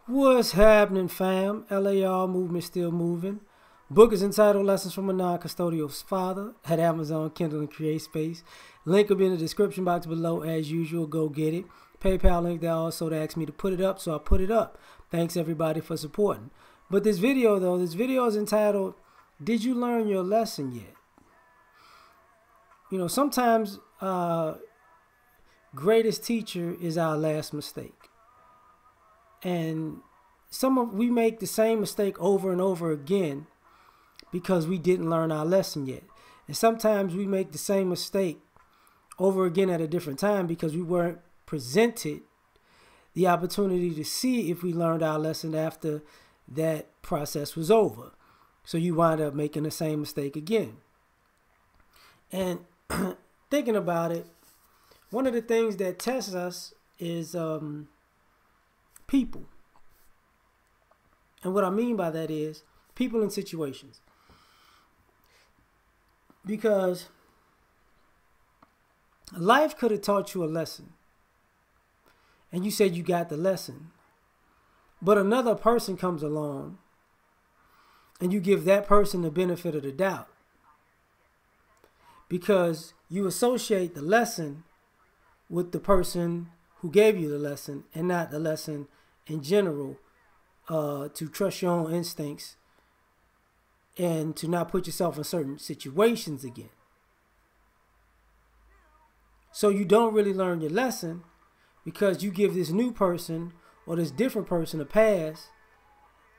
What's happening, fam? L.A.R. movement still moving. Book is entitled Lessons from a Non-Custodial Father at Amazon, Kindle, and Create Space. Link will be in the description box below as usual. Go get it. PayPal link there also to ask me to put it up, so I put it up. Thanks everybody for supporting. But this video is entitled, Did You Learn Your Lesson Yet? You know, sometimes greatest teacher is our last mistake. And we make the same mistake over and over again because we didn't learn our lesson yet. And sometimes we make the same mistake over again at a different time because we weren't presented the opportunity to see if we learned our lesson after that process was over. So you wind up making the same mistake again. And thinking about it, one of the things that tests us is people. And what I mean by that is people and situations. Because life could have taught you a lesson. And you said you got the lesson. But another person comes along and you give that person the benefit of the doubt. Because you associate the lesson with the person who gave you the lesson and not the lesson in general, to trust your own instincts and to not put yourself in certain situations again. So you don't really learn your lesson because you give this new person or this different person a pass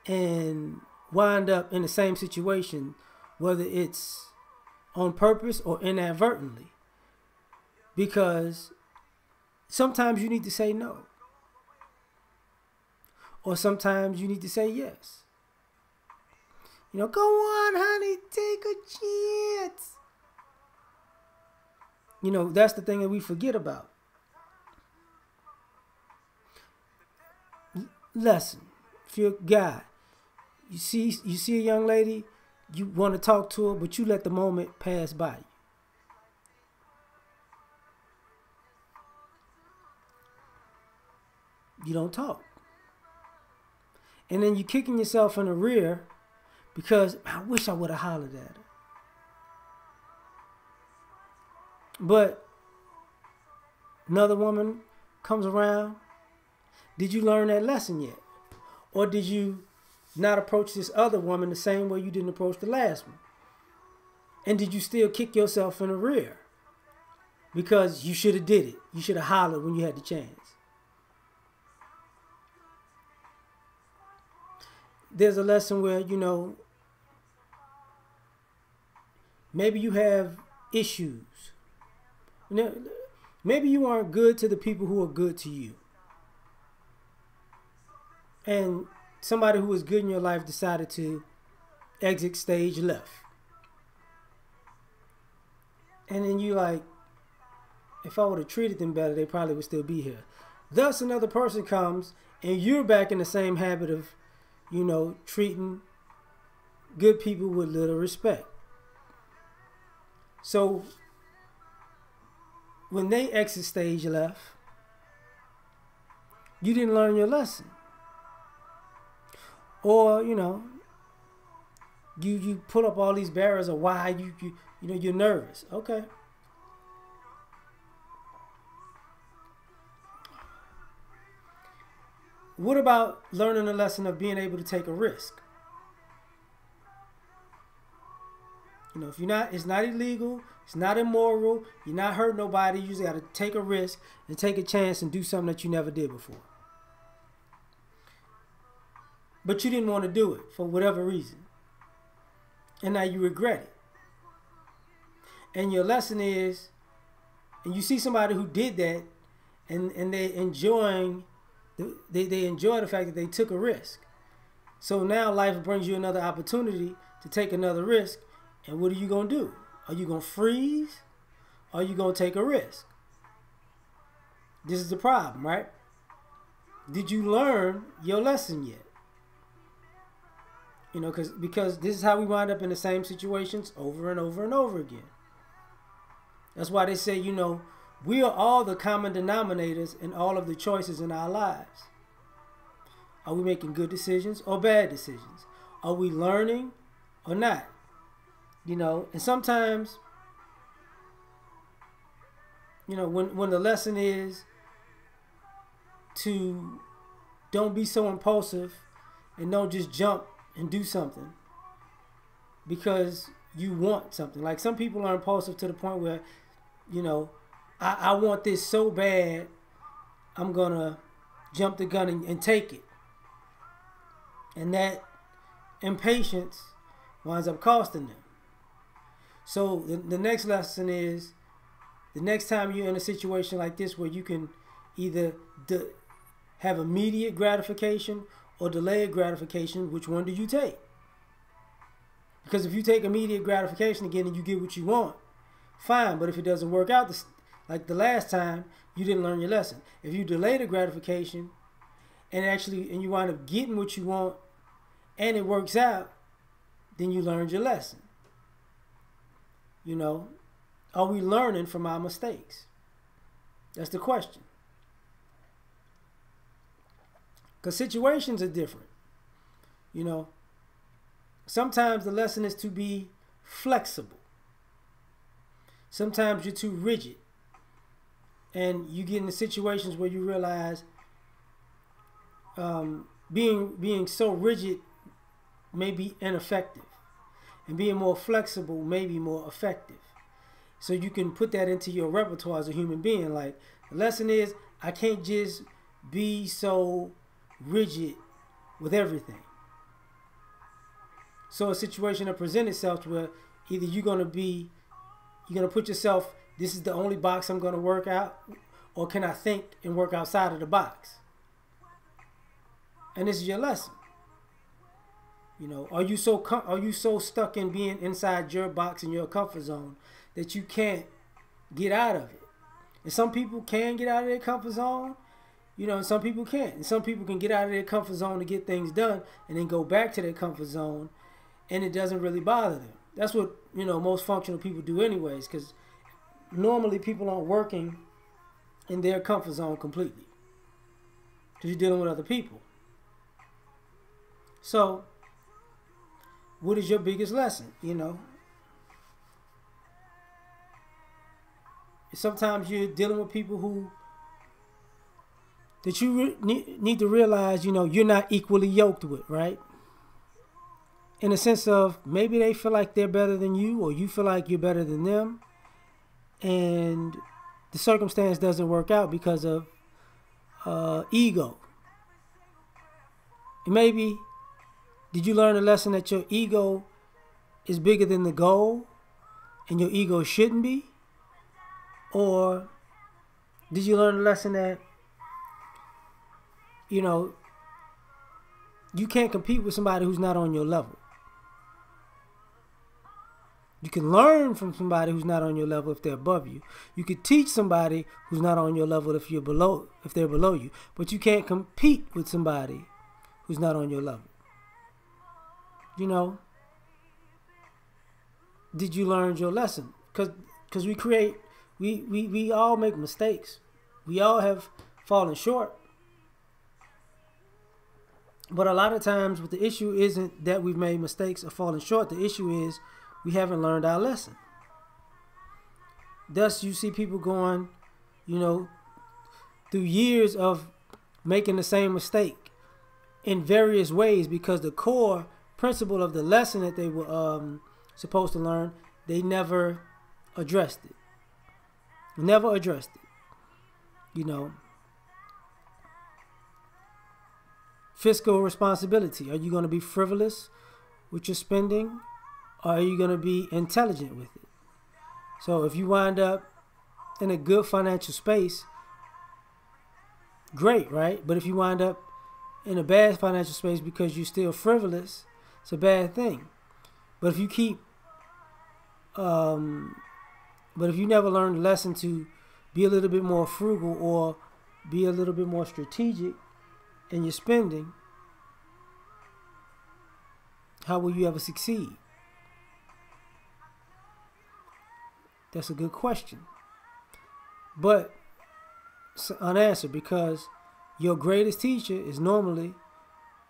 and wind up in the same situation, whether it's on purpose or inadvertently. Because sometimes you need to say no. Or sometimes you need to say yes. You know, go on, honey, take a chance. You know, that's the thing that we forget about. Lesson. If you're a guy, you see a young lady, you want to talk to her, but you let the moment pass by you. You don't talk. And then you're kicking yourself in the rear because I wish I would have hollered at her. But another woman comes around. Did you learn that lesson yet? Or did you not approach this other woman the same way you didn't approach the last one? And did you still kick yourself in the rear? Because you should have did it. You should have hollered when you had the chance. There's a lesson where, you know, maybe you have issues. You know, maybe you aren't good to the people who are good to you. And somebody who was good in your life decided to exit stage left. And then you like, if I would have treated them better, they probably would still be here. Thus, another person comes and you're back in the same habit of, you know, treating good people with little respect. So when they exit stage left, you didn't learn your lesson. Or, you know, you put up all these barriers of why you know you're nervous. Okay. What about learning the lesson of being able to take a risk? You know, if you're not, it's not illegal, it's not immoral, you're not hurting nobody, you just got to take a risk and take a chance and do something that you never did before. But you didn't want to do it for whatever reason. And now you regret it. And your lesson is, and you see somebody who did that and they enjoying they enjoy the fact that they took a risk. So now life brings you another opportunity to take another risk. And what are you going to do? Are you going to freeze? Or are you going to take a risk? This is the problem, right? Did you learn your lesson yet? You know, because this is how we wind up in the same situations over and over and over again. That's why they say, you know, we are all the common denominators in all of the choices in our lives. Are we making good decisions or bad decisions? Are we learning or not? And sometimes, when the lesson is to don't be so impulsive and don't just jump and do something because you want something. Like some people are impulsive to the point where, I want this so bad, I'm going to jump the gun and take it. And that impatience winds up costing them. So the next lesson is, the next time you're in a situation like this where you can either have immediate gratification or delayed gratification, which one do you take? Because if you take immediate gratification again and you get what you want, fine. But if it doesn't work out, like the last time, you didn't learn your lesson. If you delay the gratification and you wind up getting what you want and it works out, then you learned your lesson. Are we learning from our mistakes? That's the question. Because situations are different. Sometimes the lesson is to be flexible. Sometimes you're too rigid. And you get into situations where you realize being so rigid may be ineffective. And being more flexible may be more effective. So you can put that into your repertoire as a human being. Like, the lesson is, I can't just be so rigid with everything. So a situation that presents itself where either you're going to put yourself, this is the only box I'm going to work out, or can I think and work outside of the box? And this is your lesson. Are you so stuck in being inside your box in your comfort zone that you can't get out of it? And some people can get out of their comfort zone, and some people can't. And some people can get out of their comfort zone to get things done and then go back to their comfort zone, and it doesn't really bother them. That's what, most functional people do anyways, because normally people aren't working in their comfort zone completely because you're dealing with other people. So, what is your biggest lesson? Sometimes you're dealing with people that you need to realize, you're not equally yoked with, right? In the sense of maybe they feel like they're better than you, or you feel like you're better than them, and the circumstance doesn't work out because of ego. Maybe did you learn a lesson that your ego is bigger than the goal and your ego shouldn't be? Or did you learn a lesson that, you can't compete with somebody who's not on your level? You can learn from somebody who's not on your level if they're above you. You could teach somebody who's not on your level if they're below you. But you can't compete with somebody who's not on your level. Did you learn your lesson? Because we all make mistakes. We all have fallen short. But a lot of times the issue isn't that we've made mistakes or fallen short. The issue is we haven't learned our lesson. Thus, you see people going, through years of making the same mistake in various ways because the core principle of the lesson that they were supposed to learn, they never addressed it. Never addressed it. Fiscal responsibility. Are you going to be frivolous with your spending, or are you going to be intelligent with it? So if you wind up in a good financial space, great, right? But if you wind up in a bad financial space because you're still frivolous, it's a bad thing. But if you never learn the lesson to be a little bit more frugal or be a little bit more strategic in your spending, how will you ever succeed? That's a good question. But it's unanswered because your greatest teacher is normally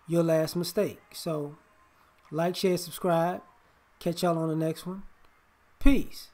your last mistake. So like, share, subscribe. Catch y'all on the next one. Peace.